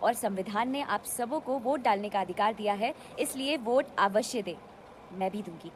और संविधान ने आप सबों को वोट डालने का अधिकार दिया है, इसलिए वोट अवश्य दें। मैं भी दूंगी,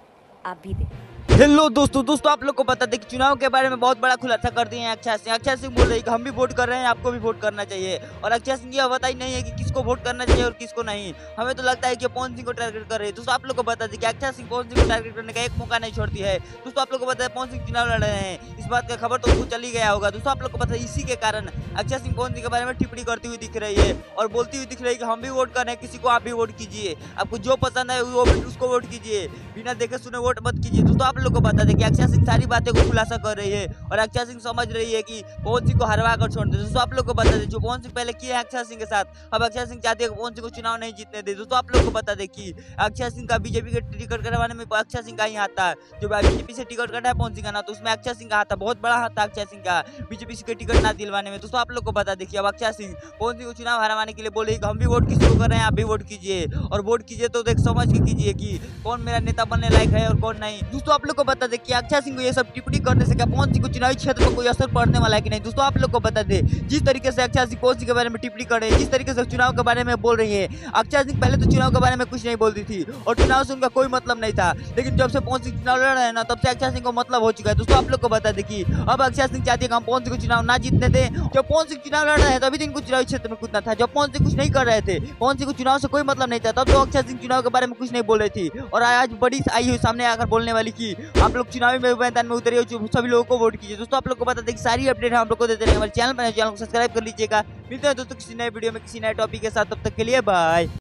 आप भी दें। हेलो दोस्तों आप लोग को बता दें कि चुनाव के बारे में बहुत बड़ा खुलासा कर दिए हैं अक्षय सिंह बोल रही है कि हम भी वोट कर रहे हैं, आपको भी वोट करना चाहिए। और अक्षय सिंह यह बताई नहीं है कि किसको वोट करना चाहिए और किसको नहीं। हमें तो लगता है कि पवन सिंह को टारगेट कर रही है। दोस्तों आप लोग को बता दें कि अक्षय सिंह पवन सिंह को टारगेट करने का एक मौका नहीं छोड़ती है। दोस्तों आप लोग को पता है पवन सिंह चुनाव लड़ रहे हैं, इस बात का खबर तो खुद चली गया होगा। दोस्तों आप लोग को पता है इसी के कारण अक्षय सिंह पवन सिंह के बारे में टिप्पणी करती हुई दिख रही है और बोलती हुई दिख रही है कि हम भी वोट कर रहे हैं, किसी को आप भी वोट कीजिए, आपको जो पसंद है वो उसको वोट कीजिए, बिना देखे सुने वोट मत कीजिए। दोस्तों आप लोग को बता दें कि अक्षय सिंह सारी बातें को खुलासा कर रही है और अक्षय सिंह समझ रही है कि पवन सिंह को हरवा कर छोड़ दे। दोस्तों आप लोग को बता दें जो पवन सिंह पहले किए हैं अक्षय सिंह के साथ, अब अक्षय सिंह चाहते हैं कि पवन सिंह को चुनाव नहीं जीतने दे। दोस्तों आप लोग को बता दें कि अक्षय सिंह का बीजेपी के टिकट करवाने में अक्षय सिंह का ही हाथ था। जो बीजेपी से टिकट कटा है पवन सिंह का ना, तो उसमें अक्षय सिंह का हाथ था, बहुत बड़ा हाथ था अक्षय सिंह का बीजेपी के टिकट ना दिलवाने में। दोस्तों आप लोग को बता देखिए अब अक्षय सिंह पवन सिंह को चुनाव हरवाने के लिए बोले कि हम भी वोट किसी को कर रहे हैं, आप भी वोट कीजिए और वोट कीजिए तो देख समझ के कीजिए कि कौन मेरा नेता बनने लायक है और कौन नहीं। दोस्तों आप लोग को बता दें कि अक्षय सिंह को ये सब टिप्पणी करने से क्या पवन सिंह को चुनावी क्षेत्र में कोई असर पड़ने वाला है कि नहीं। दोस्तों आप लोग को बता दें जिस तरीके से अक्षय सिंह पवन सिंह के बारे में टिप्पणी कर रहे हैं, जिस तरीके से चुनाव के बारे में बोल रही है, अक्षय सिंह पहले तो चुनाव के बारे में कुछ नहीं बोलती थी और चुनाव से उनका कोई मतलब नहीं था, लेकिन जब से पवन सिंह चुनाव लड़ रहे हैं ना, तब से अक्षय सिंह को मतलब हो चुका है। दोस्तों आप लोग को बता दें कि अब अक्षय सिंह चाहती है कि हम पवन सिंह को चुनाव ना जीतने दें। जब पवन सिंह चुनाव लड़ रहे हैं तभी तो इनको चुनावी क्षेत्र में कूदना था, जब पवन सिंह कुछ नहीं कर रहे थे, पवन सिंह को चुनाव से कोई मतलब नहीं था, तब तो अक्षय सिंह चुनाव के बारे में कुछ नहीं बोल रही थी और आज बड़ी आई हुई सामने आकर बोलने वाली की आप लोग चुनावी मैदान में उतरिए, सभी लोगों को वोट कीजिए। दोस्तों आप लोग को बता दें कि सारी अपडेट हम लोग को देते रहेंगे, हमारे चैनल पर चैनल को सब्सक्राइब कर लीजिएगा। मिलते हैं दोस्तों किसी नए वीडियो में किसी नए टॉपिक के साथ, तब तक के लिए बाय।